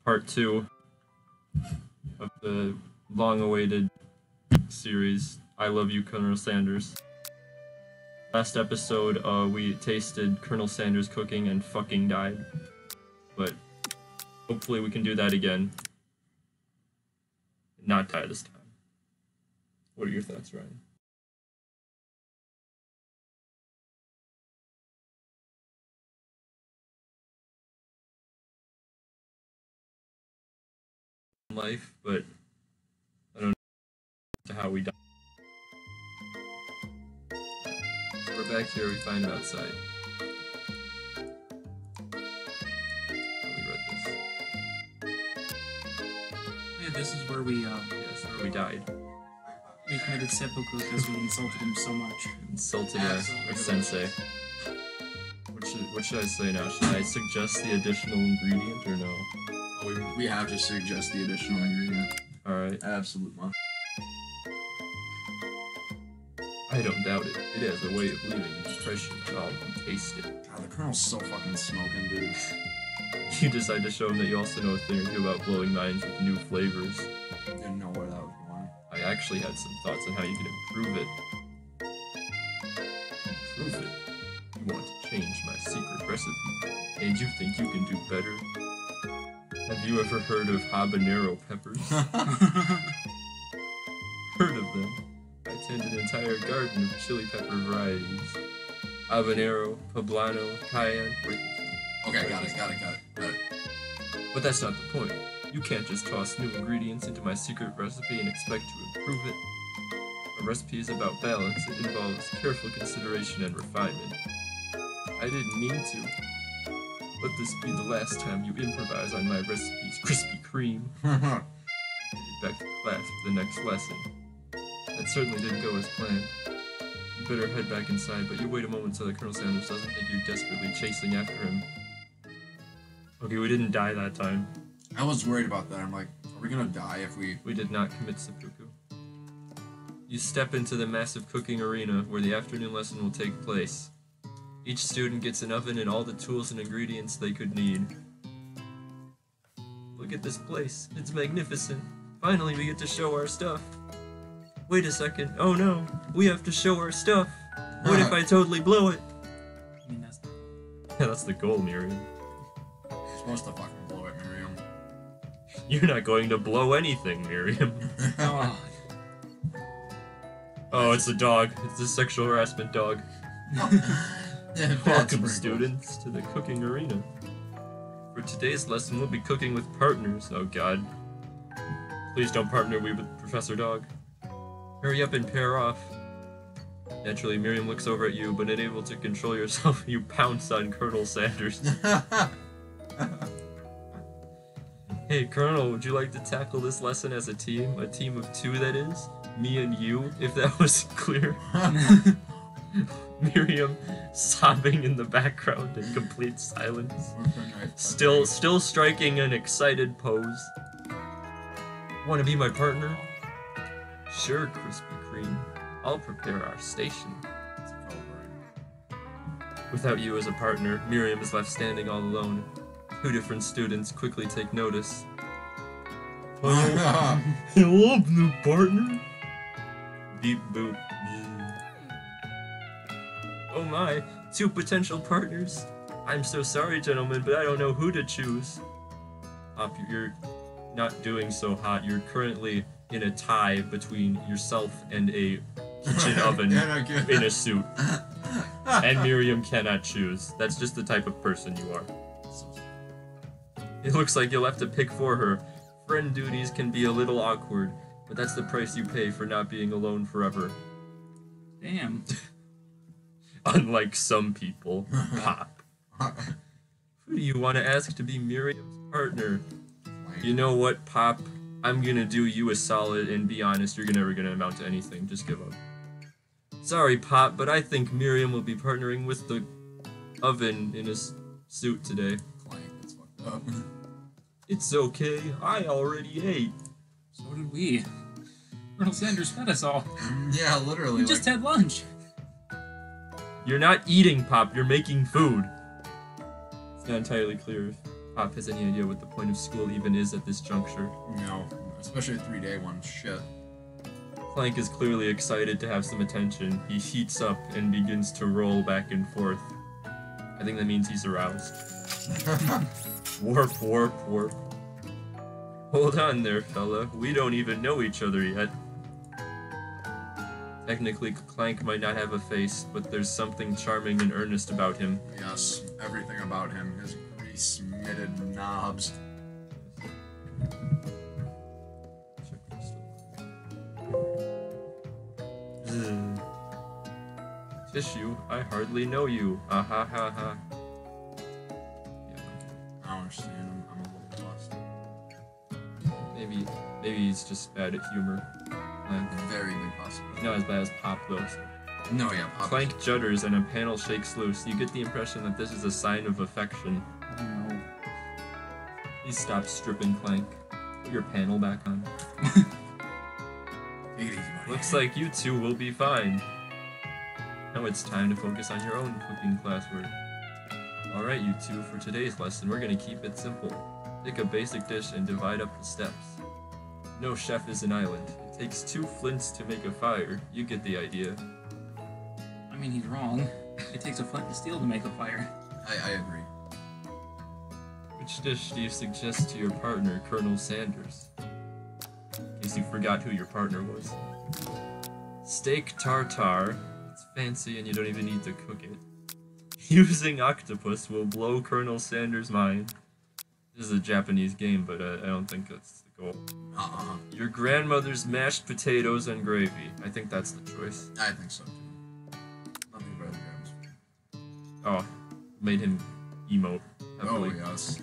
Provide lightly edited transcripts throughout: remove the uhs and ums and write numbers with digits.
part 2 of the long-awaited series, I Love You, Colonel Sanders. Last episode, we tasted Colonel Sanders cooking and fucking died. But hopefully we can do that again. Not die this time. What are your thoughts, Ryan? Life, but I don't know how we die. We're back here, we find it outside. We read this. Yeah, this is where we, Yes, where we died. we committed seppuku because we insulted him so much. Insulted our sensei. What should I say now? Should I suggest the additional ingredient or no? We have to suggest the additional ingredient. Alright. Absolute must. I don't doubt it. It has a way of leaving an impression on all who taste it. God, the Colonel's so fucking smoking, dude. You decide to show him that you also know a thing or two about blowing minds with new flavors. Didn't know where that was going. I actually had some thoughts on how you can improve it. Improve it? You want to change my secret recipe, and you think you can do better? Have you ever heard of habanero peppers? Heard of them? I tend an entire garden of chili pepper varieties. Habanero, poblano, cayenne. Okay, got it. But that's not the point. You can't just toss new ingredients into my secret recipe and expect to improve it. A recipe is about balance. It involves careful consideration and refinement. I didn't mean to. Let this be the last time you improvise on my recipe's Krispy Kreme. Headed back to class for the next lesson. That certainly didn't go as planned. You better head back inside, but you wait a moment so that Colonel Sanders doesn't think you're desperately chasing after him. Okay, we didn't die that time. I was worried about that. I'm like, are we gonna die if we... We did not commit seppuku. You step into the massive cooking arena where the afternoon lesson will take place. Each student gets an oven and all the tools and ingredients they could need. Look at this place. It's magnificent. Finally, we get to show our stuff. Wait a second. Oh no. We have to show our stuff. What if I totally blow it? I mean, that's Yeah, that's the goal, Miriam. You're supposed to fucking blow it, Miriam. You're not going to blow anything, Miriam. oh, Oh, it's a dog. It's a sexual harassment dog. Welcome, students, to the cooking arena. For today's lesson, we'll be cooking with partners. Oh god. Please don't partner me with Professor Dog. Hurry up and pair off. Naturally, Miriam looks over at you, but unable to control yourself, you pounce on Colonel Sanders. Hey, Colonel, would you like to tackle this lesson as a team? A team of 2, that is? Me and you, if that was clear. Miriam sobbing in the background in complete silence. Still striking an excited pose. Want to be my partner? Sure, Krispy Kreme. I'll prepare our station. Without you as a partner, Miriam is left standing all alone. 2 different students quickly take notice. Hello, new partner. Beep boop. Oh my, 2 potential partners. I'm so sorry, gentlemen, but I don't know who to choose. Pop, you're not doing so hot. You're currently in a tie between yourself and a kitchen oven in a suit. And Miriam cannot choose. That's just the type of person you are. It looks like you'll have to pick for her. Friend duties can be a little awkward, but that's the price you pay for not being alone forever. damn. Unlike some people. Pop. Who do you want to ask to be Miriam's partner? You know what, Pop? I'm gonna do you a solid and be honest, you're never gonna amount to anything. Just give up. Sorry, Pop, but I think Miriam will be partnering with the oven in his suit today. Clank, that's fucked up. It's okay, I already ate. So did we. Colonel Sanders fed us all. Yeah, literally. We just had lunch. You're not eating, Pop, you're making food. It's not entirely clear if Pop has any idea what the point of school even is at this juncture. No, especially a 3-day one. Shit. Clank is clearly excited to have some attention. He heats up and begins to roll back and forth. I think that means he's aroused. Warp, warp, warp. Hold on there, fella. We don't even know each other yet. Technically, Clank might not have a face, but there's something charming and earnest about him. Yes, everything about him. His grease-mitted knobs. Tissue, I hardly know you. Ah ha ha ha. Yeah. I don't understand him. I'm a little lost. Maybe he's just bad at humor. Clank. Very big possibility. Not as bad as Pop, though. No, yeah, Pop. Clank judders and a panel shakes loose. You get the impression that this is a sign of affection. No. Please stop stripping, Clank. Put your panel back on. Take it easy, buddy. Looks like you two will be fine. Now it's time to focus on your own cooking classwork. Alright, you two, for today's lesson, we're gonna keep it simple. Pick a basic dish and divide up the steps. No chef is an island. It takes 2 flints to make a fire. You get the idea. I mean, he's wrong. It takes a flint and steel to make a fire. I agree. Which dish do you suggest to your partner, Colonel Sanders? In case you forgot who your partner was. Steak tartare. It's fancy and you don't even need to cook it. Using octopus will blow Colonel Sanders' mind. This is a Japanese game, but I don't think that's the goal. Your grandmother's mashed potatoes and gravy. I think that's the choice. I think so, too. Nothing better than grandma's food. Oh, made him emote heavily. Oh, yes.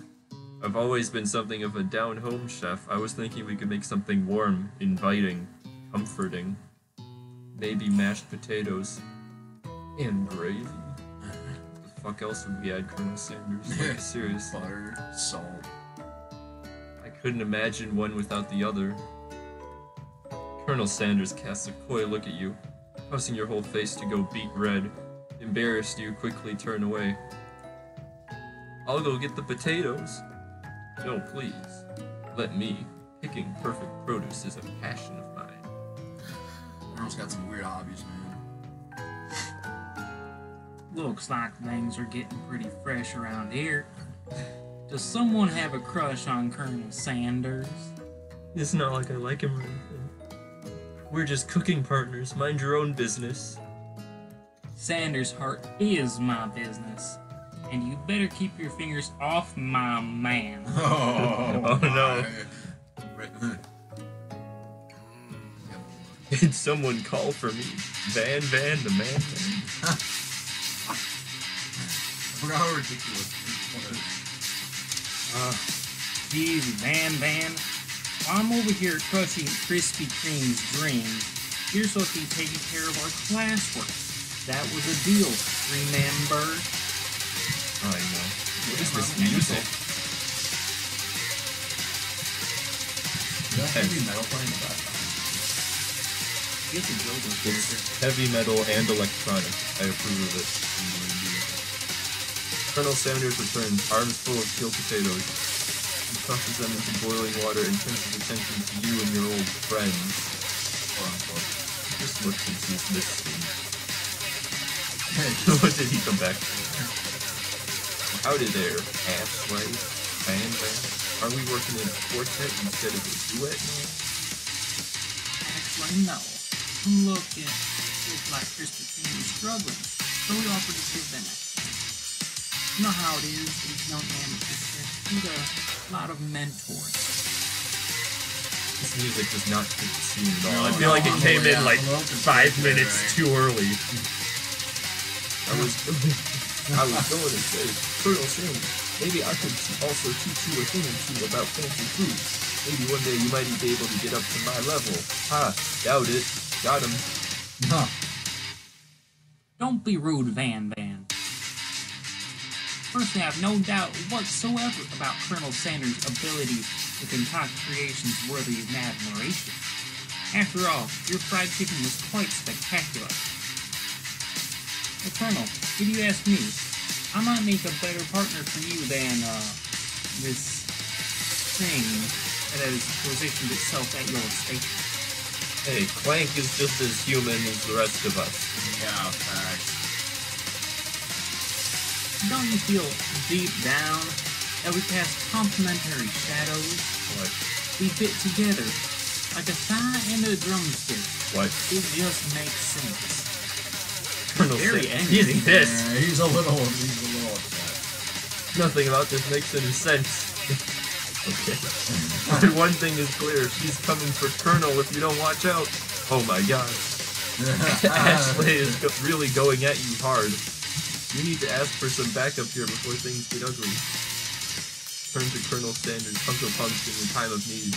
I've always been something of a down-home chef. I was thinking we could make something warm, inviting, comforting. Maybe mashed potatoes and gravy. What the fuck else would we add, Colonel Sanders? Like, seriously. Butter, salt. I couldn't imagine one without the other. Colonel Sanders casts a coy look at you, causing your whole face to go beet red. Embarrassed, you quickly turn away. I'll go get the potatoes. No, please. Let me. Picking perfect produce is a passion of mine. Colonel's got some weird hobbies, man. Looks like things are getting pretty fresh around here. Does someone have a crush on Colonel Sanders? It's not like I like him or anything. We're just cooking partners. Mind your own business. Sanders' heart is my business. And you better keep your fingers off my man. Oh, no. Did someone call for me? Van, the man. I forgot how ridiculous it was. Geez, Van. I'm over here crushing Krispy Kreme's dreams. You're supposed to be taking care of our classwork. That was a deal, remember? I know. What is this music? Heavy metal playing in the background. It's a Jojo It's character. heavy metal and electronic. I approve of it. Colonel Sanders returns, arms full of peeled potatoes. He tosses them into boiling water and turns his attention to you and your old friends. Quote unquote. Just look and sees this scene. What did he come back to? Howdy there, Ashley. Van. Are we working in a quartet instead of a duet now? Actually, no. Looks like Krispy Kreme is struggling, so we offered to give them a chance. You know how it is, these young amateurs need a lot of mentors. This music does not fit the scene at all. I No, feel like it came in like a little 5 minutes right. too early. I was going to say, Colonel Sanders, maybe I could also teach you a thing or two about fancy food. Maybe one day you might be able to get up to my level. Ha, doubt it. Got him. Huh. Don't be rude, Van. First, I have no doubt whatsoever about Colonel Sanders' ability to concoct creations worthy of admiration. After all, your fried chicken was quite spectacular. Well, Colonel, if you ask me, I might make a better partner for you than, this thing that has positioned itself at your station. Hey, Clank is just as human as the rest of us. Yeah, facts. Don't you feel deep down that we cast complementary shadows? What? We fit together like a thigh and a drumstick. What? It just makes sense. Colonel Very Sanders. angry. He's pissed. Yeah, he's a little upset. Nothing about this makes any sense. Okay. But one thing is clear. She's coming for Colonel if you don't watch out. Oh my god. Ashley is really going at you hard. You need to ask for some backup here before things get ugly. Turn to Colonel Sanders, Uncle Punch in your time of need.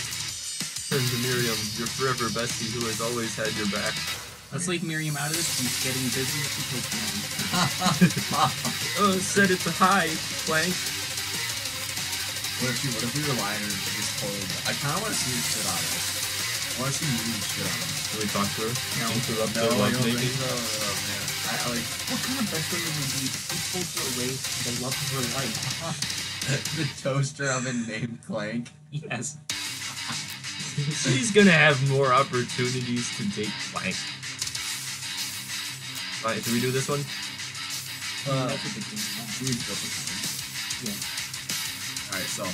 Turn to Miriam, your forever bestie who has always had your back. Let's leave Miriam out of this. She's getting busy with the Pokemon. Oh, said it's a high, Clank. What if we were lying and just told? I kind of want to see her shit on us. I want to see you shit on us. Can we talk to her? No. Interrupt No, their I love don't making? think so. Oh, man. I like What kind of best friend would be who pulls her away from the love of her life? the toaster oven named Clank. Yes. She's gonna have more opportunities to date Clank. Alright, do we do this one? That's what the game wants. We go for Clank. Yeah. Alright, so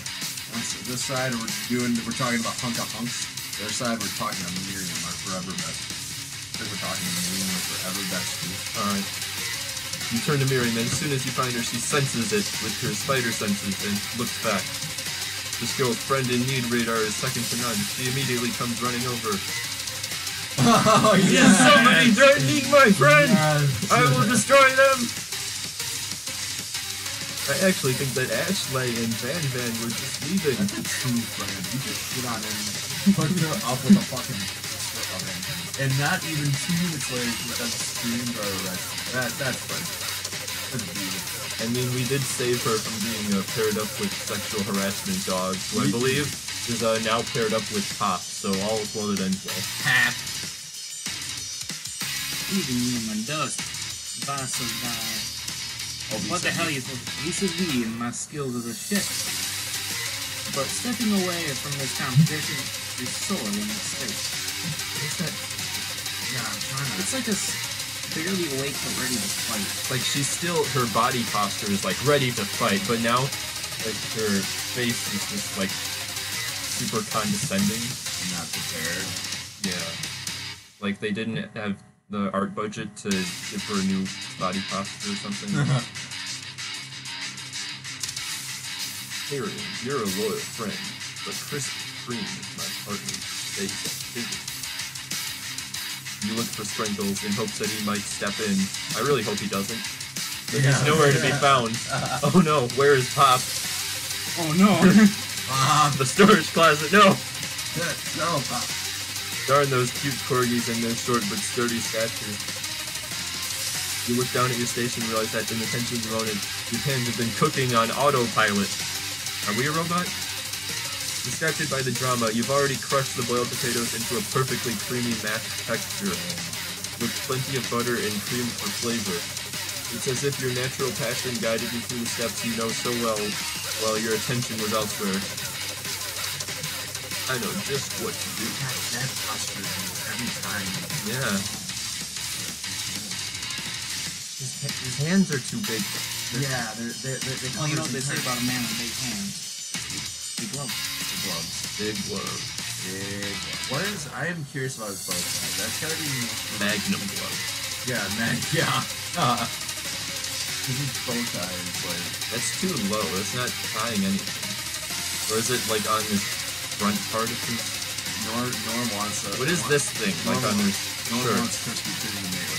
this side we're talking about Hunka Hunks. The other side we're talking about Miriam, our forever bestie. We're talking about Miriam, our forever bestie. Alright. You turn to Miriam, and as soon as you find her, she senses it with her spider senses and looks back. This girl's friend in need radar is second to none. She immediately comes running over. Oh Is somebody threatening my friend? I will destroy them! I actually think that Ashley and Van Van were just leaving. That's a true friend. You just shit on him, hooked her up with a fucking toaster oven, and not even 2 minutes later she got screamed or arrested. That's friendship. That's beautiful. I mean, we did save her from being paired up with sexual harassment dog, who I believe is now paired up with Pop, so all is well that ends well. Half. Leaving me in my dust. Bastard guy. What the hell are you supposed to vis-a-vis in my skills as a ship? But stepping away from this competition is sorely a mistake. What's that? Yeah, I'm trying to. It's like a barely awake but ready to fight. Like, she's still, her body posture is like ready to fight, but now, like, her face is just like super condescending. not prepared. Yeah. Like, they didn't have the art budget to give her a new body posture or something. Miriam, you're a loyal friend, but Krispy Kreme is my partner's space activity. You look for Sprinkles in hopes that he might step in. I really hope he doesn't. But he's nowhere to be found. Oh no, where is Pop? Oh no! The storage closet, no! No, Pop. Darn those cute corgis and their short but sturdy stature. You look down at your station and realize that in the tension you wanted, your hands have been cooking on autopilot. Are we a robot? Distracted by the drama, you've already crushed the boiled potatoes into a perfectly creamy mashed texture, with plenty of butter and cream for flavor. It's as if your natural passion guided you through the steps you know so well, while your attention was elsewhere. I know just what to do. That frustrates me every time. Yeah. His hands are too big. Yeah, they Well, you know what they say about a man with big hands? Big gloves. gloves. Big gloves. Big gloves. What is? I am curious about his bow tie. That's gotta be Magnum gloves. Yeah, man. Yeah. His bow tie is like. That's too low. That's not tying anything. Or is it like on this front part of his? Norm wants. What is this thing? Like on his Norm shirt? wants Krispy Kreme to make it.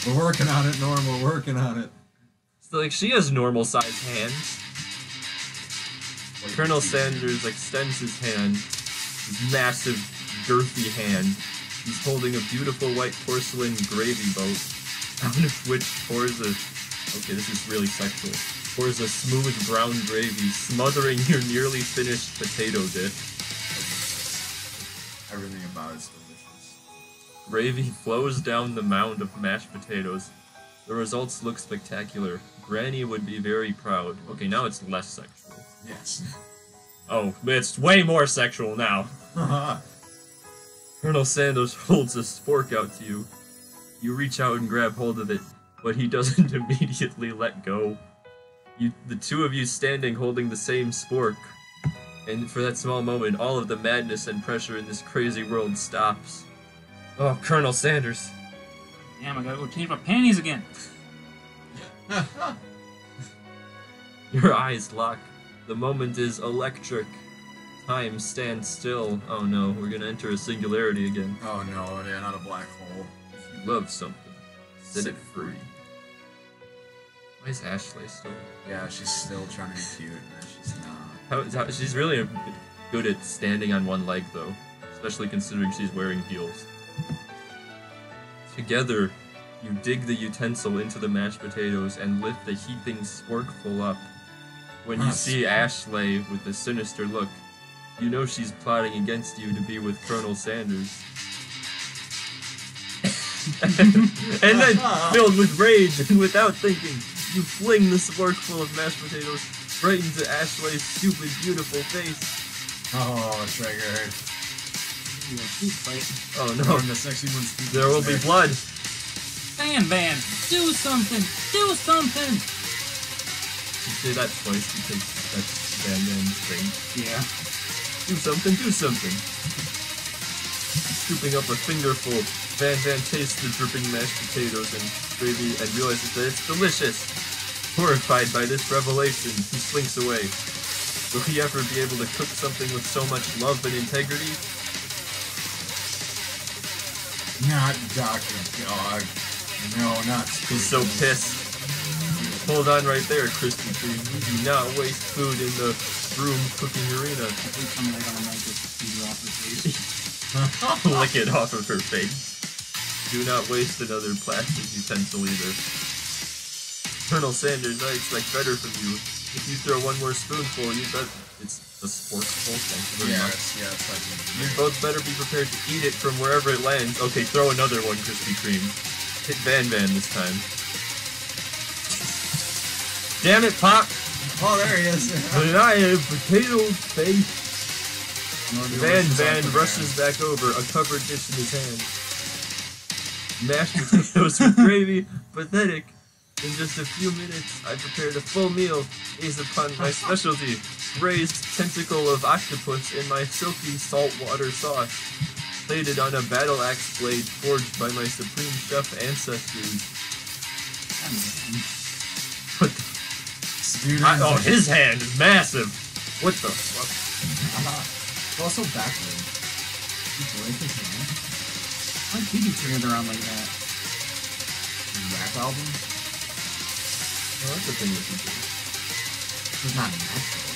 We're working on it, Norm. We're working on it. So, like, she has normal sized hands. Colonel Sanders extends his hand, his massive, girthy hand. He's holding a beautiful white porcelain gravy boat, out of which pours a... Okay, this is really sexual. Pours a smooth brown gravy, smothering your nearly finished potato dish. Everything about it's delicious. Gravy flows down the mound of mashed potatoes. The results look spectacular. Granny would be very proud. Okay, now it's less sexual. Yes. Oh, it's way more sexual now. Colonel Sanders holds a spork out to you. You reach out and grab hold of it, but he doesn't immediately let go. The two of you standing holding the same spork. And for that small moment, all of the madness and pressure in this crazy world stops. Oh, Colonel Sanders. Damn, I gotta go change my panties again. Your eyes lock. The moment is electric. Time stands still. Oh no, we're gonna enter a singularity again. Oh no, yeah, not a black hole. If you love something, set it free. Why is Ashley still? Yeah, she's still trying to be cute, and she's not. She's really good at standing on one leg, though, especially considering she's wearing heels. Together, you dig the utensil into the mashed potatoes and lift the heaping sporkful up. When you see Ashley with a sinister look, you know she's plotting against you to be with Colonel Sanders. And then, filled with rage and without thinking, you fling the sporkful of mashed potatoes right into Ashley's stupid, beautiful face. Oh, triggered. Oh no, the sexy one's there will be blood. Van, do something! Do something! You say that twice because that's Van Van's thing. Yeah. Do something, do something. Scooping up a fingerful, Van Van tastes the dripping mashed potatoes and gravy and realizes that it's delicious. Horrified by this revelation, he slinks away. Will he ever be able to cook something with so much love and integrity? Not Dr. Dog. No, not He's so pissed. Hold on right there, Krispy Kreme. We do not waste food in the room cooking arena. I think somebody's gonna make this computer off her face. Lick it off of her face. Do not waste another plastic utensil either. Colonel Sanders, I expect better from you. If you throw one more spoonful, you bet it's a sporkful. Thank you very much. Yeah, it's like You both better be prepared to eat it from wherever it lands. Okay, throw another one, Krispy Kreme. Hit Van Van this time. Damn it, Pop! Oh, there he is. But I have potato face. Van Van rushes back over, a covered dish in his hand. Mashed potatoes with gravy, pathetic. In just a few minutes, I prepared a full meal based upon my specialty, braised tentacle of octopus in my silky saltwater sauce, plated on a battle axe blade forged by my supreme chef ancestors. What the? Oh, his hand is massive! What the fuck? It's also backward. You break his hand? Why did you turn it around like that? Rap album? Oh, that's the thing that you do. It's not natural.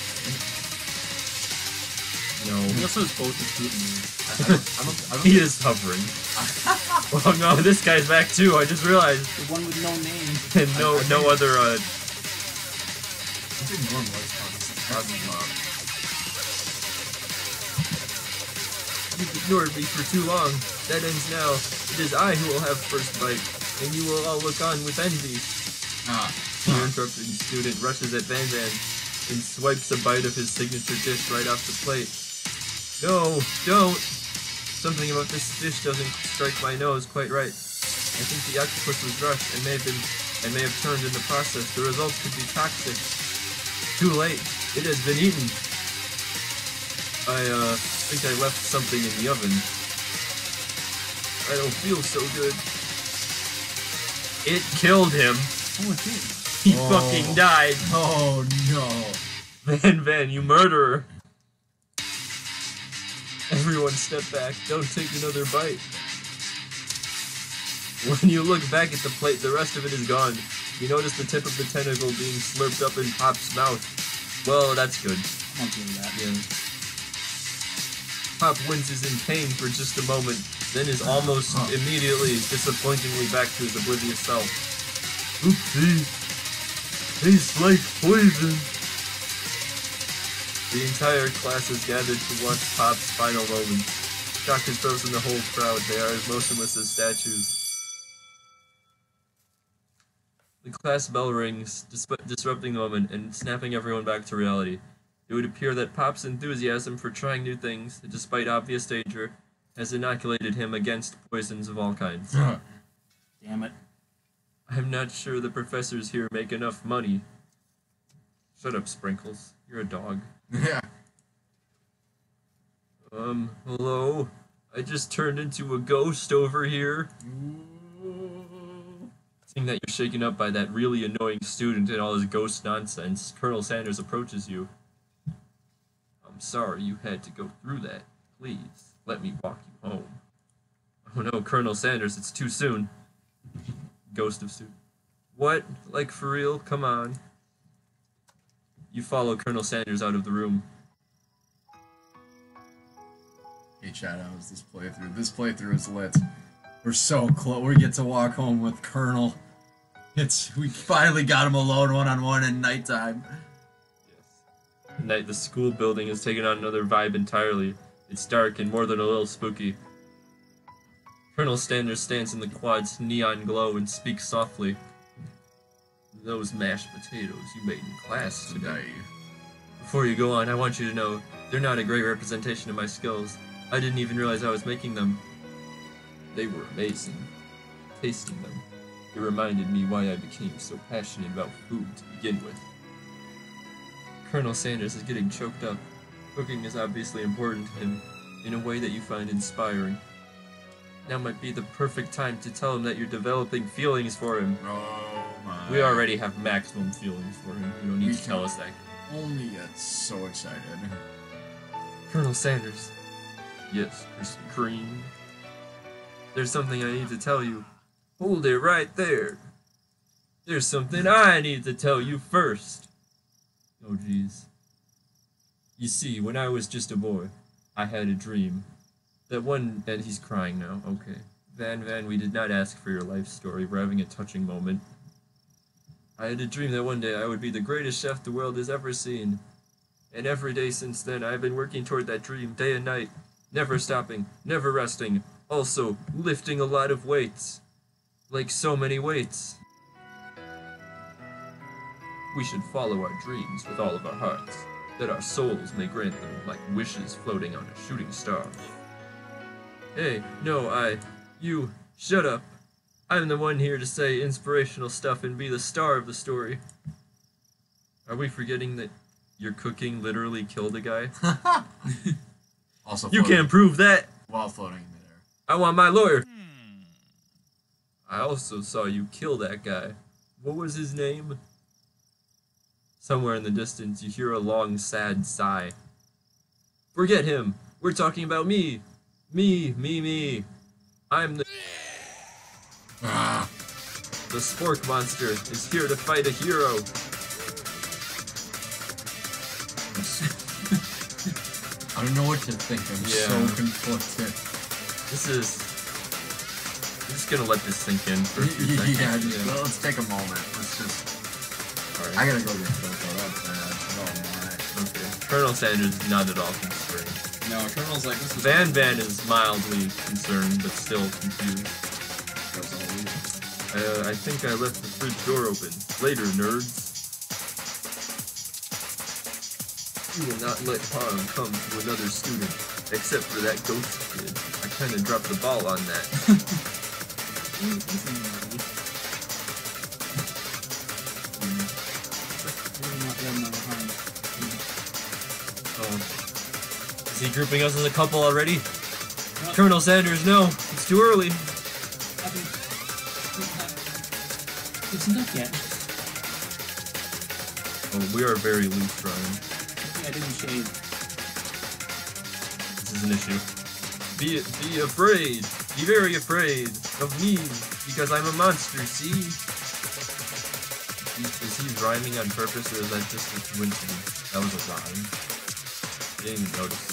No. He also has both his feet in the I don't He is hovering. Oh no, this guy's back too, I just realized. The one with no name. And no other, I think Norm likes talking. You've ignored me for too long. That ends now. It is I who will have first bite, and you will all look on with envy. The interrupting student rushes at Van Van and swipes a bite of his signature dish right off the plate. No, don't! Something about this dish doesn't strike my nose quite right. I think the octopus was rushed and may have turned in the process. The results could be toxic. Too late. It has been eaten. I think I left something in the oven. I don't feel so good. It killed him. Oh, it did. He fucking died. Oh no. Van Van, you murderer. Everyone step back. Don't take another bite. When you look back at the plate, the rest of it is gone. You notice the tip of the tentacle being slurped up in Pop's mouth. Well, that's good. I'm okay with that. Yeah. Pop winces in pain for just a moment, then is almost immediately, disappointingly back to his oblivious self. Oopsie. Tastes like poison. The entire class is gathered to watch Pop's final moments. Shock has frozen the whole crowd. They are as motionless as statues. class bell rings, disrupting the moment and snapping everyone back to reality. It would appear that Pop's enthusiasm for trying new things, despite obvious danger, has inoculated him against poisons of all kinds. Damn it. I'm not sure the professors here make enough money. Shut up, Sprinkles. You're a dog. Yeah. Hello? I just turned into a ghost over here. Seeing that you're shaken up by that really annoying student and all his ghost nonsense, Colonel Sanders approaches you. I'm sorry you had to go through that. Please, let me walk you home. Oh no, Colonel Sanders, it's too soon. Ghost of student. What? Like for real? Come on. You follow Colonel Sanders out of the room. Hey Shadows, this playthrough is lit. We're so close. We get to walk home with Colonel. We finally got him alone one-on-one at nighttime. Yes. At night, the school building has taken on another vibe entirely. It's dark and more than a little spooky. Colonel Sanders stands in the quad's neon glow and speaks softly. Those mashed potatoes you made in class today. Before you go on, I want you to know they're not a great representation of my skills. I didn't even realize I was making them. They were amazing. Tasting them, it reminded me why I became so passionate about food to begin with. Colonel Sanders is getting choked up. Cooking is obviously important to him in a way that you find inspiring. Now might be the perfect time to tell him that you're developing feelings for him. Oh my. We already have maximum feelings for him. You don't need to tell us that. Only get so excited. Colonel Sanders. Yes, Krispy Kreme. There's something I need to tell you. Hold it right there. There's something I need to tell you first. Oh, jeez. You see, when I was just a boy, I had a dream. And he's crying now, okay. Van, we did not ask for your life story. We're having a touching moment. I had a dream that one day I would be the greatest chef the world has ever seen. And every day since then, I've been working toward that dream, day and night. Never stopping, never resting. Also, lifting a lot of weights. Like so many weights. We should follow our dreams with all of our hearts, that our souls may grant them like wishes floating on a shooting star. Hey, no, you, shut up. I'm the one here to say inspirational stuff and be the star of the story. Are we forgetting that your cooking literally killed a guy? Also, You can't prove that! While floating in midair. I want my lawyer! I also saw you kill that guy. What was his name? Somewhere in the distance, you hear a long, sad sigh. Forget him! We're talking about me! Me! I'm the Spork Monster is here to fight a hero! I don't know what to think. I'm so conflicted. I'm just gonna let this sink in for a few seconds. Well, let's take a moment. Let's just... Alright. I gotta go get Coco. That's bad. Oh my. Okay. Colonel Sanders is not at all concerned. No, Colonel's like, this is... Van is mildly concerned, but still confused. As always. I think I left the fridge door open. Later, nerds. You will not let harm come to another student, except for that ghost kid. I kinda dropped the ball on that. Is he grouping us as a couple already? Yep. Colonel Sanders, no, it's too early. Isn't that yet? Oh, we are very loose, Ryan. I didn't shave. This is an issue. Be afraid. Be very afraid of me, because I'm a monster, see? Is he rhyming on purpose, or is that just a coincidence? That was a rhyme. I didn't even notice.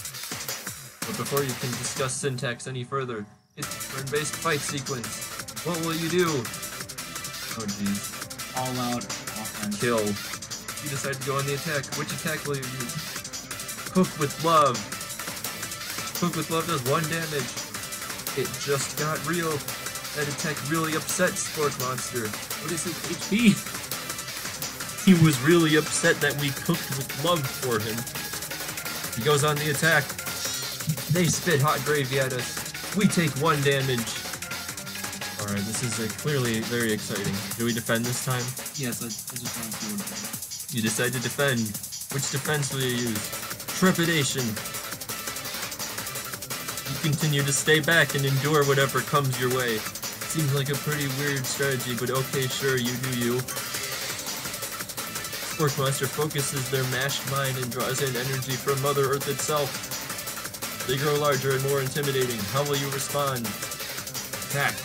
But before you can discuss syntax any further, it's a turn-based fight sequence. What will you do? Oh jeez. All out offense. Kill. You decide to go on the attack. Which attack will you use? Cook with love. Cook with love does 1 damage. It just got real. That attack really upset Spork Monster. What is his HP? He was really upset that we cooked with love for him. He goes on the attack. They spit hot gravy at us. We take 1 damage. Alright, this is clearly very exciting. Do we defend this time? Yes, I just want to see what it is. You decide to defend. Which defense will you use? Trepidation. You continue to stay back and endure whatever comes your way. Seems like a pretty weird strategy, but okay, sure, you do you. Sporkmonster focuses their mashed mind and draws in energy from Mother Earth itself. They grow larger and more intimidating. How will you respond? Attack.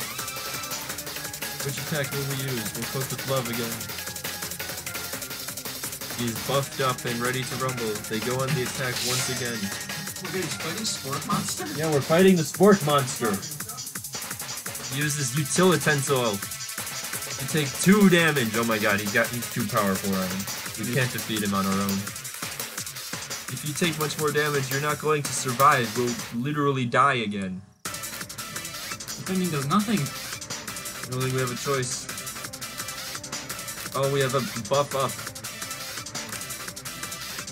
Which attack will we use? We'll cook with love again. He's buffed up and ready to rumble. They go on the attack once again. We're going to fight a Sporkmonster? Yeah, we're fighting the Sporkmonster. Uses Utilitensol. You take 2 damage. Oh my god, he's too powerful on him. We can't defeat him on our own. If you take much more damage, you're not going to survive. We'll literally die again. Defending does nothing. I don't think we have a choice. Oh, we have a buff up.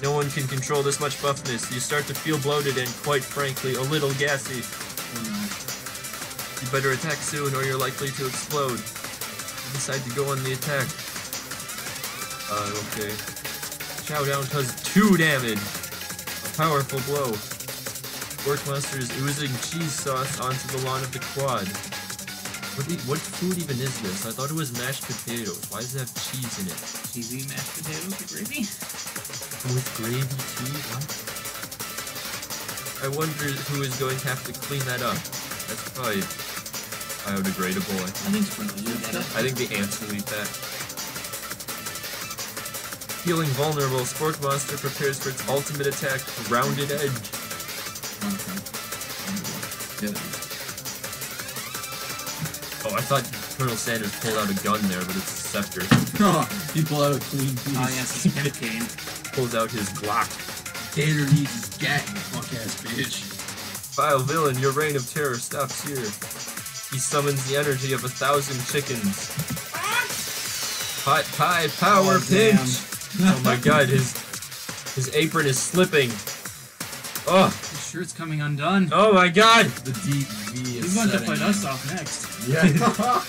No one can control this much buffness. You start to feel bloated and, quite frankly, a little gassy. You better attack soon or you're likely to explode. You decide to go on the attack. Okay. Chowdown does 2 damage. A powerful blow. Sporkmonster is oozing cheese sauce onto the lawn of the quad. What food even is this? I thought it was mashed potatoes. Why does it have cheese in it? Cheesy mashed potatoes with gravy? With gravy too? What? I wonder who is going to have to clean that up. That's probably biodegradable. I think Sprinkles will get it. I think the ants will eat that. Feeling vulnerable, Sporkmonster prepares for its ultimate attack, Rounded Edge. Oh, I thought Colonel Sanders pulled out a gun there, but it's a scepter. He pulled out a clean piece. Oh, yes, it's Pincane. Pulls out his Glock. Gator needs his gat, you fuck-ass bitch. Vile villain, your reign of terror stops here. He summons the energy of 1,000 chickens. High power pinch! Oh my god, his apron is slipping. Oh! His shirt's coming undone. Oh my god! The deep V is He's going to setting fight in. us off next. Yeah. Well,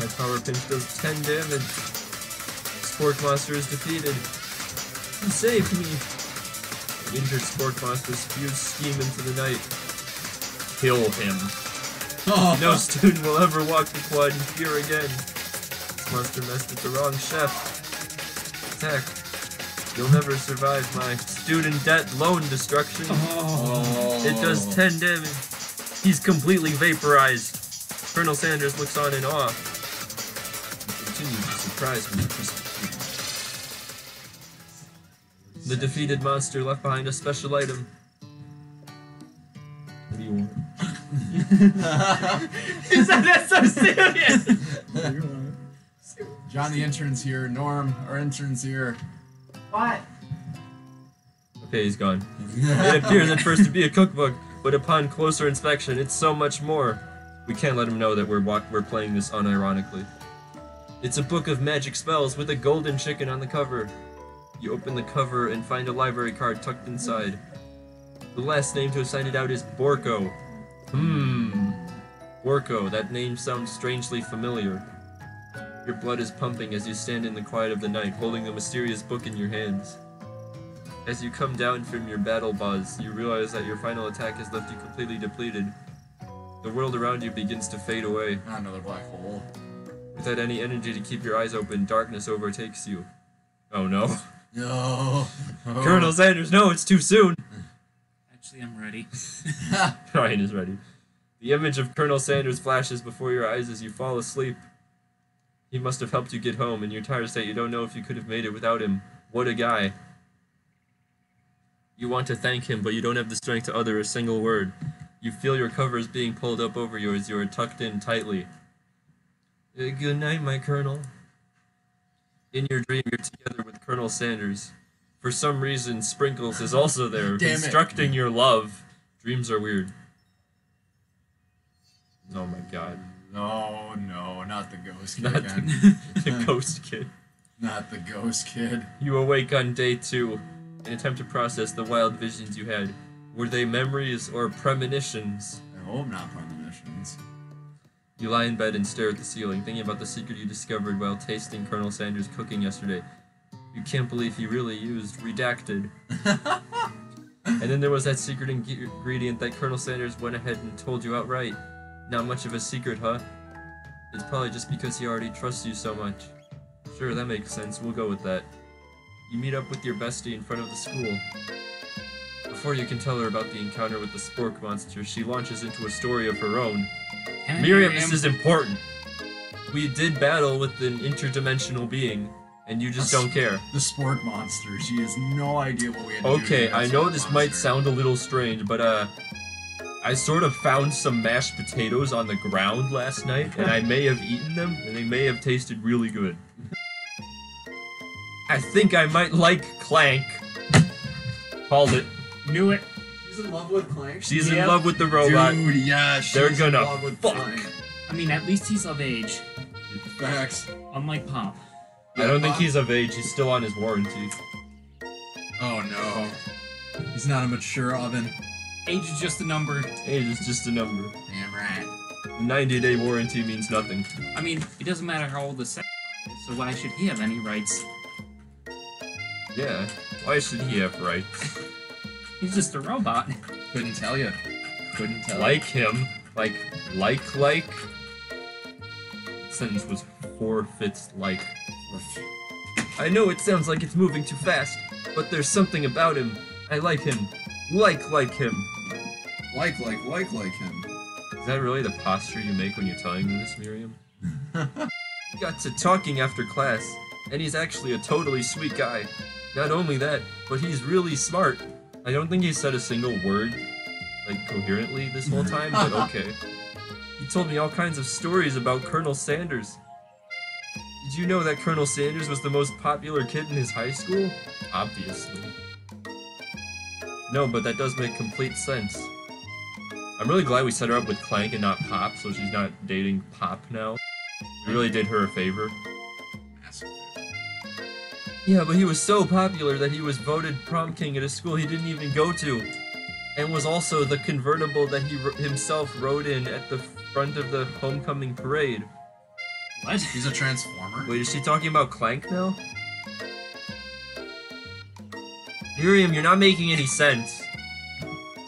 My power pinch does 10 damage. Sporkmonster is defeated. You saved me! The injured Sporkmonster spews steam into the night. Kill him. No student will ever walk the quad in fear again. This monster messed with the wrong chef. Attack. You'll never survive my student debt loan destruction. It does 10 damage. He's completely vaporized. Colonel Sanders looks on in awe. He continues to surprise me with Krispy Kreme. The defeated monster left behind a special item. What do you want? Is that so serious? John the intern's here. Norm, our intern's here. What? Okay, he's gone. It appears at first to be a cookbook, but upon closer inspection, it's so much more. We can't let him know that we're playing this unironically. It's a book of magic spells with a golden chicken on the cover. You open the cover and find a library card tucked inside. The last name to have signed it out is Borko. Borko, that name sounds strangely familiar. Your blood is pumping as you stand in the quiet of the night, holding the mysterious book in your hands. As you come down from your battle buzz, you realize that your final attack has left you completely depleted. The world around you begins to fade away. Another black hole. Without any energy to keep your eyes open, darkness overtakes you. Oh no. No. Colonel Sanders, no, it's too soon! Actually, I'm ready. Ryan is ready. The image of Colonel Sanders flashes before your eyes as you fall asleep. He must have helped you get home. In your tired state, you don't know if you could have made it without him. What a guy. You want to thank him, but you don't have the strength to utter a single word. You feel your covers being pulled up over you as you are tucked in tightly. Good night, my Colonel. In your dream, you're together with Colonel Sanders. For some reason, Sprinkles is also there, Damn it. instructing your love. Dreams are weird. Oh my god. No, not the ghost kid Not again. the ghost kid. Not the ghost kid. You awake on day 2 and attempt to process the wild visions you had. Were they memories or premonitions? I hope not premonitions. You lie in bed and stare at the ceiling, thinking about the secret you discovered while tasting Colonel Sanders' cooking yesterday. You can't believe he really used redacted. And then there was that secret ingredient that Colonel Sanders went ahead and told you outright. Not much of a secret, huh? It's probably just because he already trusts you so much. Sure, that makes sense. We'll go with that. You meet up with your bestie in front of the school. Before you can tell her about the encounter with the spork monster, she launches into a story of her own. Miriam, this is important. We did battle with an interdimensional being, and you just don't care. The spork monster. She has no idea what we had to do. Okay, to I that know spork this monster. might sound a little strange, but I sort of found some mashed potatoes on the ground last night, and I may have eaten them, and they may have tasted really good. I think I might like Clank. Called it. Knew it. She's in love with Clank. She's in Yep. love with the robot. Dude, yeah, she's They're in gonna love with fuck. Clank. I mean, at least he's of age, Facts. unlike Pop. I don't think he's of age. He's still on his warranty. Oh no. He's not a mature oven. Age is just a number. Age is just a number. Damn right. 90-day warranty means nothing. I mean, it doesn't matter how old the sex is, so why should he have any rights? Yeah. Why should he have rights? He's just a robot. Couldn't tell you. Couldn't tell. Like him. Like. Sentence was 4/5 like. I know it sounds like it's moving too fast, but there's something about him. I like him. Like him. Like him. Is that really the posture you make when you're telling me this, Miriam? We got to talking after class, and he's actually a totally sweet guy. Not only that, but he's really smart. I don't think he said a single word, like, coherently this whole time, but okay. He told me all kinds of stories about Colonel Sanders. Did you know that Colonel Sanders was the most popular kid in his high school? Obviously. No, but that does make complete sense. I'm really glad we set her up with Clank and not Pop, so she's not dating Pop now. We really did her a favor. Yeah, but he was so popular that he was voted prom king at a school he didn't even go to. And was also the convertible that he himself rode in at the front of the homecoming parade. What? He's a transformer. Wait, is she talking about Clank now? Miriam, you're not making any sense.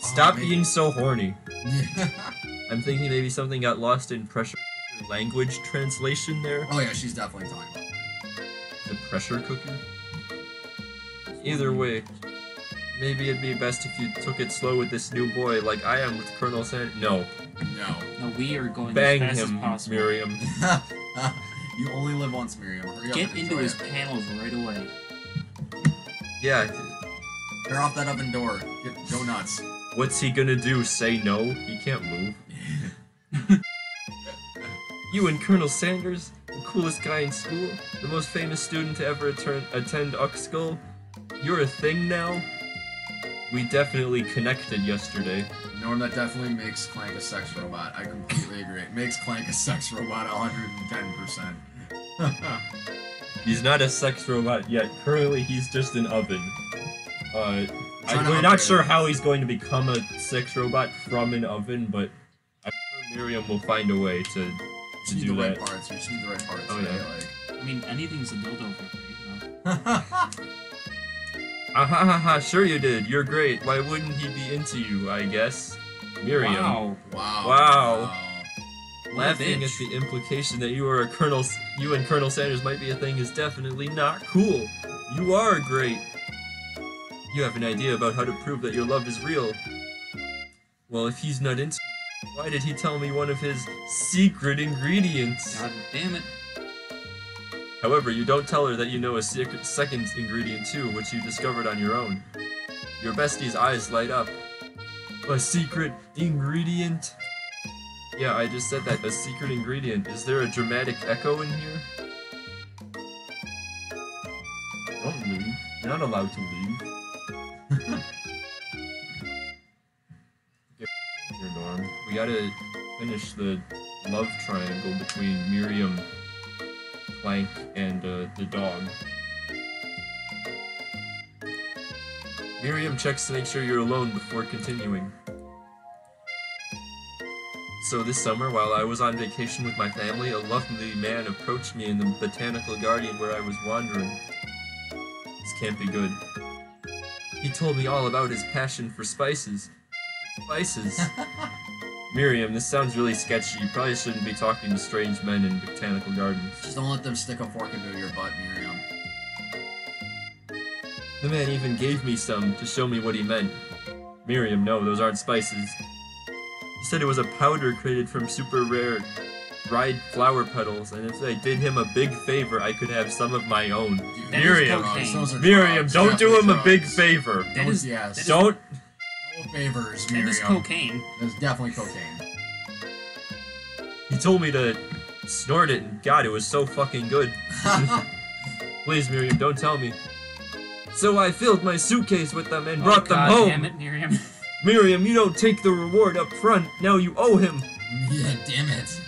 Stop maybe. being so horny. Yeah. I'm thinking maybe something got lost in pressure cooker language translation there. Oh yeah, she's definitely talking about. The pressure cooker? Either way, maybe it'd be best if you took it slow with this new boy like I am with Colonel Sanders. No. No. No, we are going Bang as fast him, as possible. Miriam. You only live once, Miriam. Hurry up Get and into enjoy his it. panels right away. Yeah, Tear off that oven door. Go nuts. what's he gonna do? Say no? He can't move. You and Colonel Sanders, the coolest guy in school, the most famous student to ever attend Uxkull, you're a thing now? We definitely connected yesterday. Norm, that definitely makes Clank a sex robot. I completely agree. It makes Clank a sex robot 110%. He's not a sex robot yet. Currently, he's just an oven. Trying to We're not upgrade sure him. how he's going to become a sex robot from an oven, but I'm sure Miriam will find a way to You need do the right that. parts. You just need the right parts. Oh, right? yeah. I mean, anything's a dildo for free, you know? Like... Ah ha ha ha, sure you did. You're great. Why wouldn't he be into you, I guess? Miriam. Wow. Wow. Wow. What a Laughing at bitch. the implication that you and Colonel Sanders might be a thing is definitely not cool. You are great. You have an idea about how to prove that your love is real. Well, if he's not into me, why did he tell me one of his secret ingredients? God damn it. However, you don't tell her that you know a second ingredient too, which you discovered on your own. Your bestie's eyes light up. A secret ingredient? Yeah, I just said that. A secret ingredient. Is there a dramatic echo in here? Don't leave. You're not allowed to leave. Get back in here, Norm. We gotta finish the love triangle between Miriam, Clank, and the dog. Miriam checks to make sure you're alone before continuing. So this summer, while I was on vacation with my family, a lovely man approached me in the Botanical Garden where I was wandering. This can't be good. He told me all about his passion for spices. Spices? Miriam, this sounds really sketchy. You probably shouldn't be talking to strange men in botanical gardens. Just don't let them stick a fork into your butt, Miriam. The man even gave me some to show me what he meant. Miriam, no, those aren't spices. He said it was a powder created from super rare dried flower petals, and if I did him a big favor, I could have some of my own. Dude, Miriam, those are Miriam, drugs, don't do him definitely a big drugs. favor. That is, Yes. that is- Don't. No favors, that Miriam. is cocaine. That's definitely cocaine. He told me to snort it, and God, it was so fucking good. Please, Miriam, don't tell me. So I filled my suitcase with them and brought them God home. Damn it, Miriam. Miriam, you don't take the reward up front. Now you owe him. Yeah, damn it.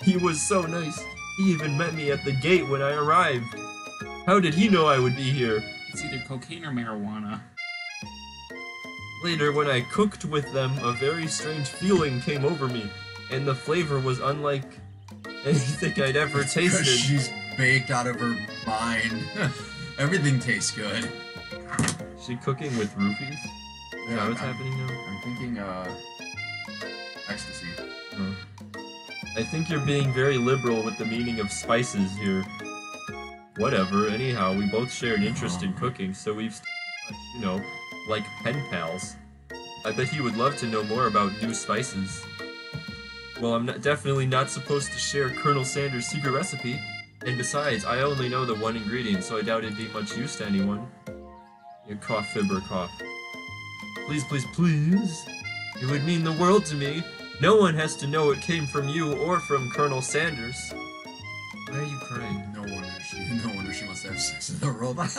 He was so nice. He even met me at the gate when I arrived. How did he know I would be here? It's either cocaine or marijuana. Later, when I cooked with them, a very strange feeling came over me, and the flavor was unlike anything I'd ever Because tasted. she's baked out of her mind. Everything tastes good. Is she cooking with roofies? Is that what's happening now? I'm thinking, ecstasy. I think you're being very liberal with the meaning of spices here. Whatever, anyhow, we both share an interest in cooking, so we've stayed in touch, you know, like pen pals. I bet he would love to know more about new spices. Well, I'm definitely not supposed to share Colonel Sanders' secret recipe, and besides, I only know the one ingredient, so I doubt it'd be much use to anyone. You cough, fibber, cough. Please, please, please! It would mean the world to me. No one has to know it came from you or from Colonel Sanders. Why are you crying? No wonder she wants to have sex with a robot.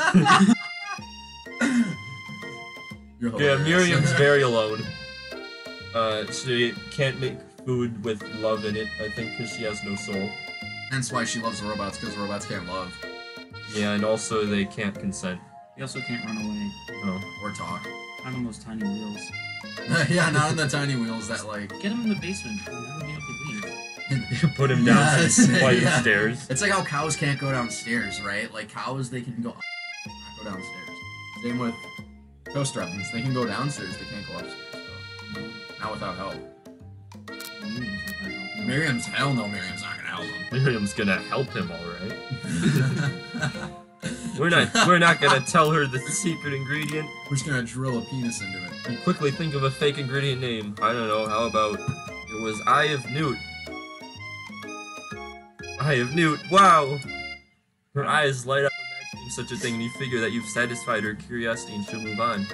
You're Yeah, hilarious. Miriam's very alone. She can't make food with love in it, I think, because she has no soul. Hence why she loves robots, because robots can't love Yeah, and also they can't consent. They also can't run away. Oh. or talk. Not on those tiny wheels. Yeah, not on the tiny wheels that like. Get them in the basement. They'll be able to leave. Put him down Yes, some flight yeah. of stairs. It's like how cows can't go downstairs, right? Like cows, they can go up, not go downstairs. Same with ghost weapons. They can go downstairs, they can't go upstairs. So. Not without help. Miriam's hell no. Miriam's not gonna help him. Miriam's gonna help him, alright. We're not gonna tell her the secret ingredient. We're just gonna drill a penis into it. You quickly think of a fake ingredient name. I don't know, how about it was Eye of Newt. Eye of Newt, wow! Her eyes light up imagining such a thing, and you figure that you've satisfied her curiosity and she'll move on.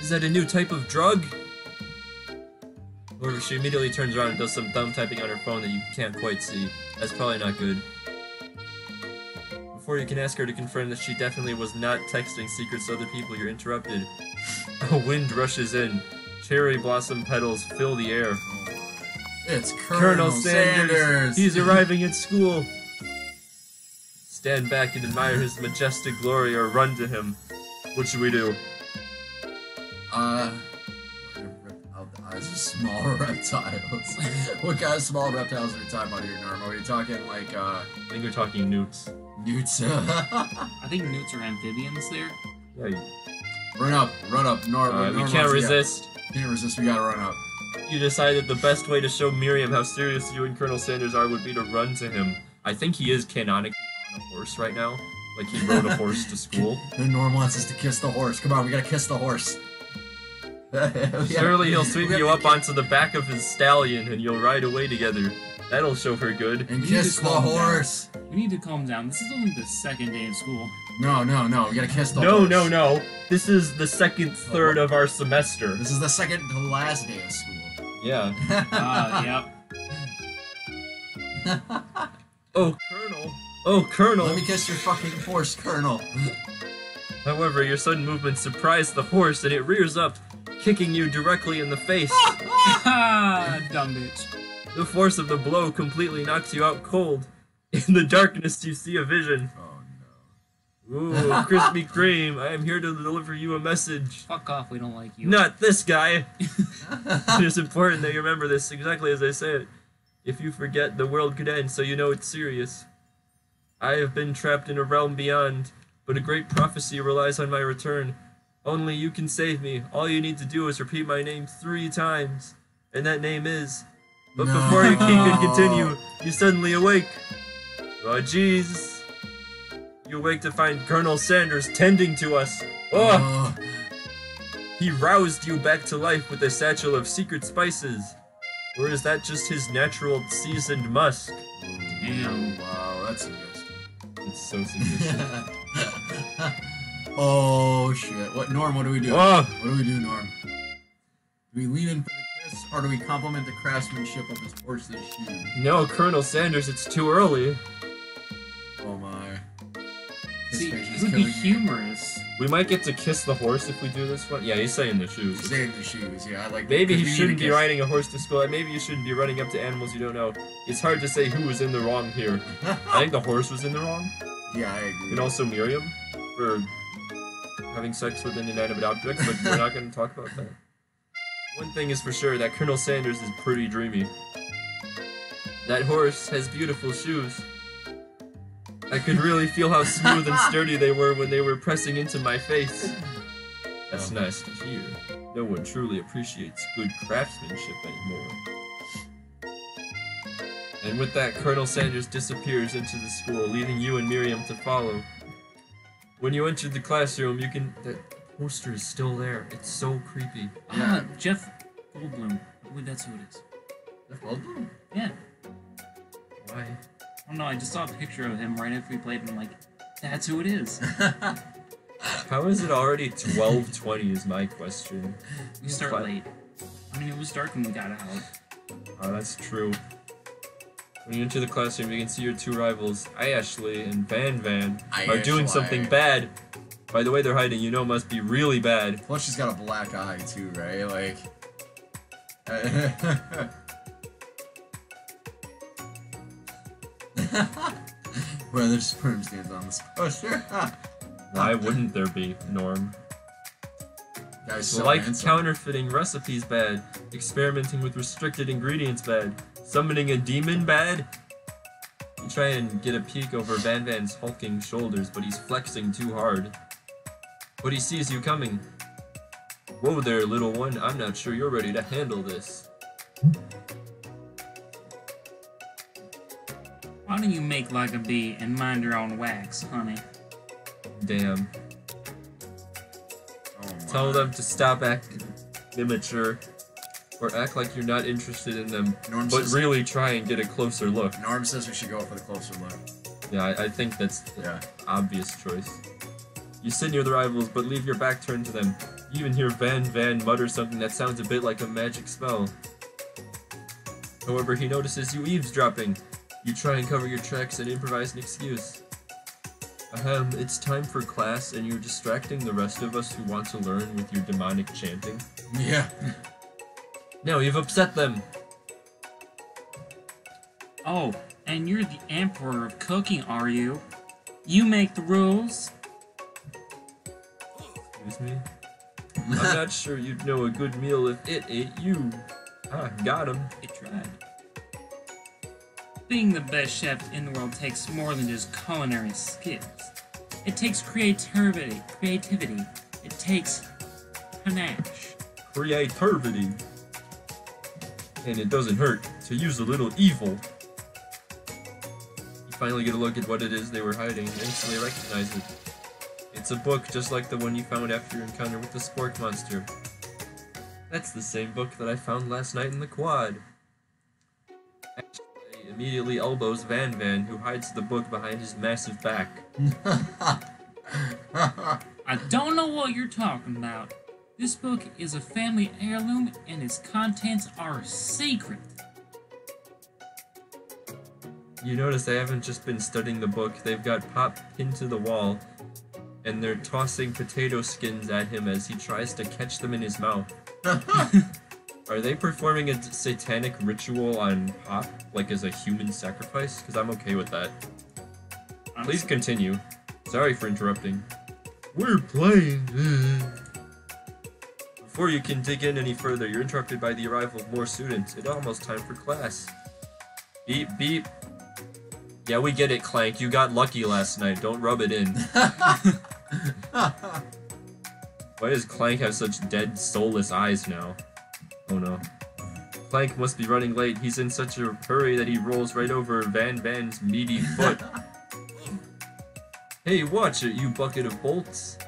Is that a new type of drug? Or she immediately turns around and does some thumb typing on her phone that you can't quite see. That's probably not good. Before you can ask her to confirm that she definitely was not texting secrets to other people, you're interrupted. A wind rushes in. Cherry blossom petals fill the air. It's Colonel Sanders! He's arriving at school! Stand back and admire his majestic glory or run to him. What should we do? Rip out the eyes of small reptiles. What kind of small reptiles are we talking about here, Norm? Are we talking like, I think we're talking newts. newts? I think newts are amphibians there. Yeah, you, Run up, Norm. we Norm can't wants to resist. Can't resist, we gotta run up. You decided the best way to show Miriam how serious you and Colonel Sanders are would be to run to him. I think he is canonically on a horse right now. Like he rode a horse to school. And Norm wants us to kiss the horse. Come on, we gotta kiss the horse. Surely he'll sweep We have you to up onto the back of his stallion and you'll ride away together. That'll show her good. And You kiss need to the calm down. horse. You need to calm down. This is only the second day of school. No, we gotta kiss the No, horse. no. This is the second third of our semester. This is the second to last day of school. Yeah. Yep. Oh, Colonel. Oh, Colonel. Let me kiss your fucking horse, Colonel. However, your sudden movement surprised the horse and it rears up, kicking you directly in the face. Dumb bitch. The force of the blow completely knocks you out cold. In the darkness, you see a vision. Oh Ooh, Krispy Kreme, I am here to deliver you a message. Fuck off, we don't like you. Not this guy. It is important that you remember this exactly as I say it. If you forget, the world could end, so you know it's serious. I have been trapped in a realm beyond, but a great prophecy relies on my return. Only you can save me. All you need to do is repeat my name 3 times, and that name is... But before you can continue, you suddenly awake. Oh, jeez. You awake to find Colonel Sanders tending to us. Oh! He roused you back to life with a satchel of secret spices. Or is that just his natural seasoned musk? Damn. Wow, that's suggestive. It's so suggestive. Oh shit. What, Norm, what do we do? Oh! What do we do, Norm? Do we lean in for the kiss, or do we compliment the craftsmanship of his horse's shoes? No, Colonel Sanders, it's too early. Oh my. His See, face it is would be killing me. humorous. We might get to kiss the horse if we do this one. Yeah, he's saying the shoes. He's saying the shoes, yeah. I like. Maybe 'cause he we need shouldn't to be kiss. riding a horse to school. Maybe you shouldn't be running up to animals you don't know. It's hard to say who was in the wrong here. I think the horse was in the wrong. Yeah, I agree. And also Miriam for having sex with an inanimate object, but we're not going to talk about that. One thing is for sure, that Colonel Sanders is pretty dreamy. That horse has beautiful shoes. I could really feel how smooth and sturdy they were when they were pressing into my face. That's nice to hear. No one truly appreciates good craftsmanship anymore. And with that, Colonel Sanders disappears into the school, leaving you and Miriam to follow. When you entered the classroom, you can... That poster is still there. It's so creepy. Jeff Goldblum. I believe that's who it is. Jeff Goldblum? Yeah. Why? I don't know, I just saw a picture of him right after we played and I'm like, that's who it is. How is it already 12:20 is my question. We start But- late. I mean, it was dark when we got out. Oh, that's true. When you enter the classroom, you can see your 2 rivals, Ashley and Van Van, are doing something bad. By the way they're hiding, you know it must be really bad. Plus, she's got a black eye too, right? Like. Where there's sperm stains on this poster. Why wouldn't there be, Norm? Guy's so Like handsome. counterfeiting recipes bad, experimenting with restricted ingredients bad, summoning a demon bad? You try and get a peek over Van Van's hulking shoulders, but he's flexing too hard. But he sees you coming. Whoa there, little one, I'm not sure you're ready to handle this. Why don't you make like a bee and mind your own wax, honey? Damn. Oh my. Tell them to stop acting immature, or act like you're not interested in them, Norm but says, really try and get a closer look. Norm says we should go for the closer look. Yeah, I think that's the Yeah. obvious choice. You sit near the rivals, but leave your back turned to them. You even hear Van Van mutter something that sounds a bit like a magic spell. However, he notices you eavesdropping. You try and cover your tracks and improvise an excuse. Ahem, it's time for class, and you're distracting the rest of us who want to learn with your demonic chanting. Yeah. No, you've upset them. Oh, and you're the emperor of cooking, are you? You make the rules? Excuse me? I'm not sure you'd know a good meal if it ate you. Ah, got him. It tried. Being the best chef in the world takes more than just culinary skills. It takes creativity. It takes panache. Creativity. And it doesn't hurt to use a little evil. You finally get a look at what it is they were hiding and instantly recognize it. It's a book just like the one you found after your encounter with the spork monster. That's the same book that I found last night in the quad. Ashley immediately elbows Van Van, who hides the book behind his massive back. I don't know what you're talking about. This book is a family heirloom and its contents are secret. You notice they haven't just been studying the book, they've got Pop pinned to the wall, and they're tossing potato skins at him as he tries to catch them in his mouth. Are they performing a satanic ritual on Pop, like as a human sacrifice? Because I'm okay with that. Please continue. Sorry for interrupting. We're playing. Before you can dig in any further, you're interrupted by the arrival of more students. It's almost time for class. Beep, beep. Yeah, we get it, Clank. You got lucky last night. Don't rub it in. Why does Clank have such dead, soulless eyes now? Oh no. Clank must be running late. He's in such a hurry that he rolls right over Van Van's meaty foot. Hey, watch it, you bucket of bolts.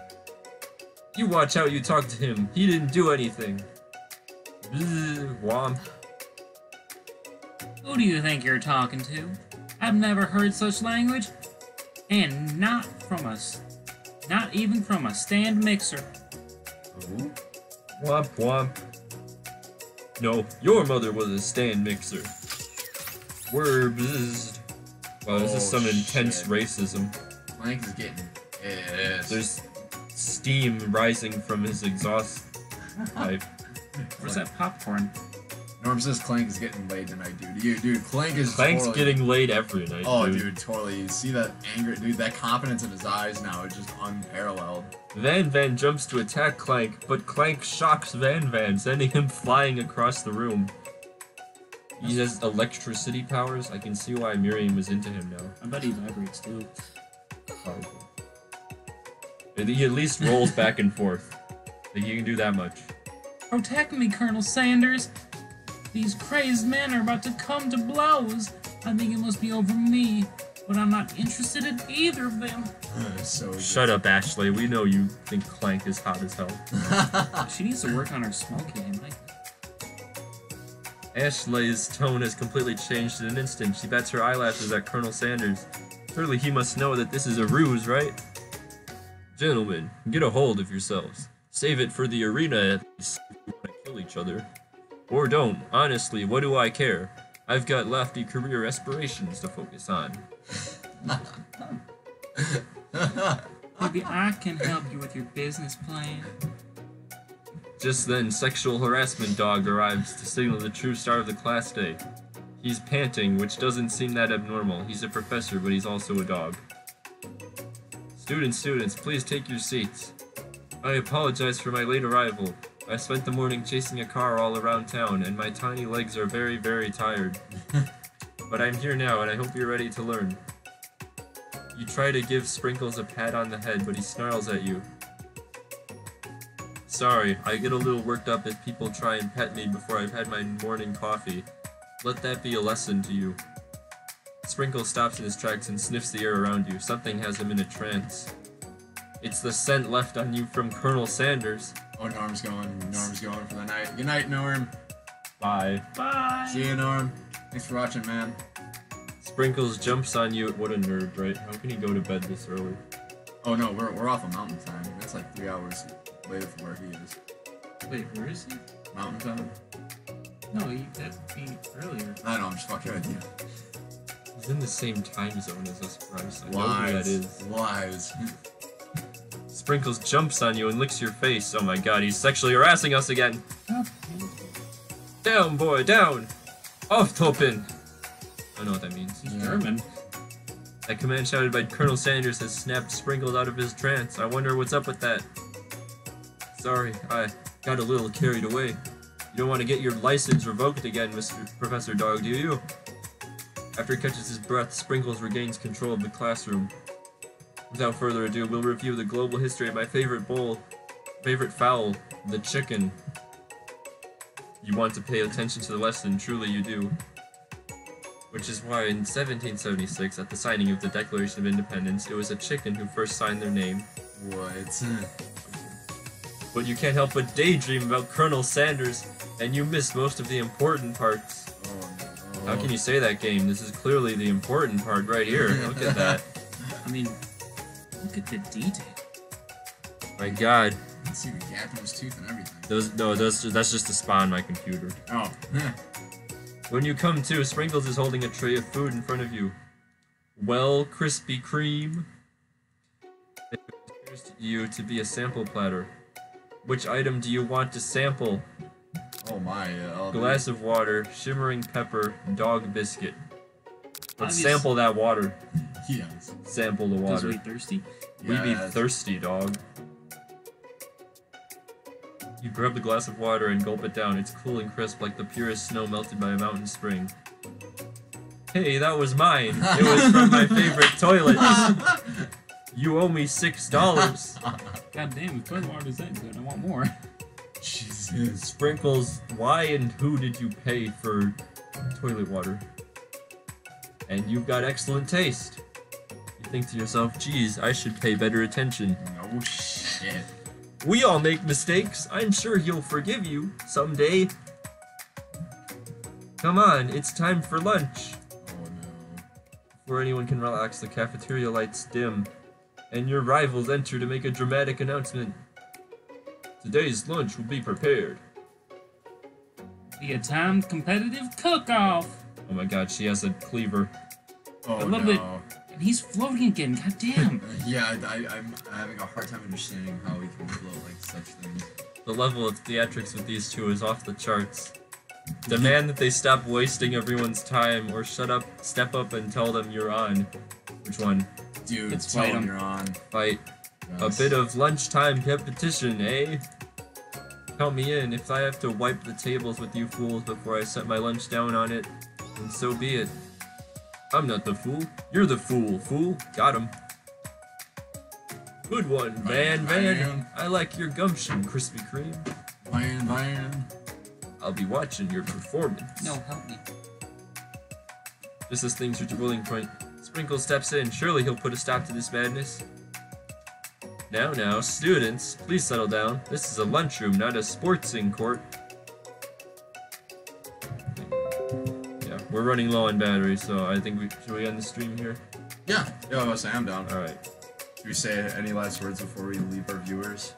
You watch how you talk to him. He didn't do anything. Bzz, womp. Who do you think you're talking to? I've never heard such language, and not even from a stand mixer. Ooh. Womp womp. No, your mother was a stand mixer. We're bzzz. Wow, this is some intense shit. racism. Clank is getting pissed. There's steam rising from his exhaust pipe. Where's that popcorn? Norm says Clank is getting laid tonight, dude. Dude, Clank is Clank's totally... getting laid every night, Oh, dude, totally. You see that anger, dude, that confidence in his eyes now is just unparalleled. Van Van jumps to attack Clank, but Clank shocks Van Van, sending him flying across the room. He has electricity powers. I can see why Miriam was into him now. I bet he vibrates too. Probably. He at least rolls back and forth. Like, he can do that much. Protect me, Colonel Sanders. These crazed men are about to come to blows. I think it must be over me, but I'm not interested in either of them. So good. Shut up, Ashley. We know you think Clank is hot as hell. She needs to work on her smoke game. Ashley's tone has completely changed in an instant. She bats her eyelashes at Colonel Sanders. Surely he must know that this is a ruse, right? Gentlemen, get a hold of yourselves. Save it for the arena at least if you want to kill each other. Or don't. Honestly, what do I care? I've got lofty career aspirations to focus on. Maybe I can help you with your business plan. Just then, Sexual Harassment Dog arrives to signal the true star of the class day. He's panting, which doesn't seem that abnormal. He's a professor, but he's also a dog. Students, please take your seats. I apologize for my late arrival. I spent the morning chasing a car all around town, and my tiny legs are very, very tired. But I'm here now, and I hope you're ready to learn. You try to give Sprinkles a pat on the head, but he snarls at you. Sorry, I get a little worked up if people try and pet me before I've had my morning coffee. Let that be a lesson to you. Sprinkles stops in his tracks and sniffs the air around you. Something has him in a trance. It's the scent left on you from Colonel Sanders. Oh, Norm's going for the night. Good night, Norm. Bye. Bye. See you, Norm. Thanks for watching, man. Sprinkles jumps on you. What a nerd, right? How can he go to bed this early? Oh no, we're off of Mountain Time. That's like 3 hours later from where he is. Wait, where is he? Mountain Time? No, that'd be earlier. I know, I'm just fucking with you. He's in the same time zone as us, Bryce. I know who that is. Lies. Sprinkles jumps on you and licks your face. Oh my god, he's sexually harassing us again. Down, boy, down! Off, Topin! I don't know what that means. He's German. That command shouted by Colonel Sanders has snapped Sprinkles out of his trance. I wonder what's up with that. Sorry, I got a little carried away. You don't want to get your license revoked again, Mr. Professor Dog, do you? After he catches his breath, Sprinkles regains control of the classroom. Without further ado, we'll review the global history of my favorite fowl, the chicken. You want to pay attention to the lesson, truly you do. Which is why in 1776, at the signing of the Declaration of Independence, it was a chicken who first signed their name. What? But you can't help but daydream about Colonel Sanders, and you miss most of the important parts. Oh, no. How can you say that, game? This is clearly the important part right here. Look at that. I mean, look at the detail. My god. You can see the gap in his tooth and everything. That's just a spot on my computer. Oh. When you come to, Sprinkles is holding a tray of food in front of you. Well, Krispy Kreme. It appears to you to be a sample platter. Which item do you want to sample? Oh my, glass of water, shimmering pepper, dog biscuit. Let's Obvious. sample that water. Yes. Sample the Because water. we thirsty. We be Yes. thirsty, dog. You grab the glass of water and gulp it down. It's cool and crisp like the purest snow melted by a mountain spring. Hey, that was mine. It was from my favorite toilet. You owe me $6. God damn, if toilet water's that good, I want more. Jesus. Sprinkles, why and who did you pay for toilet water? And you've got excellent taste. You think to yourself, geez, I should pay better attention. No shit. We all make mistakes. I'm sure he'll forgive you someday. Come on, it's time for lunch. Oh no. Before anyone can relax, the cafeteria lights dim, and your rivals enter to make a dramatic announcement. Today's lunch will be prepared. Be a timed competitive cook-off. Oh my god, she has a cleaver. Oh A little no. bit- And he's floating again, god damn. Yeah, I'm having a hard time understanding how we can float like such things. The level of theatrics with these two is off the charts. Demand that they stop wasting everyone's time, or step up and tell them you're on. Which one? Dude, Let's tell fight him 'em. you're on. Fight. A Yes. bit of lunchtime competition, eh? Count me in. If I have to wipe the tables with you fools before I set my lunch down on it, then so be it. I'm not the fool. You're the fool, fool. Got him. Good one, Van. Man. I like your gumption, Krispy Kreme. Man. I'll be watching your performance. No, help me. Just as things reach a boiling point, Sprinkle steps in. Surely he'll put a stop to this madness. Now, students, please settle down. This is a lunchroom, not a sportsing court. Yeah, we're running low on battery, so I think should we end the stream here? Yeah, I was saying I'm down. Alright. Should we say any last words before we leave our viewers?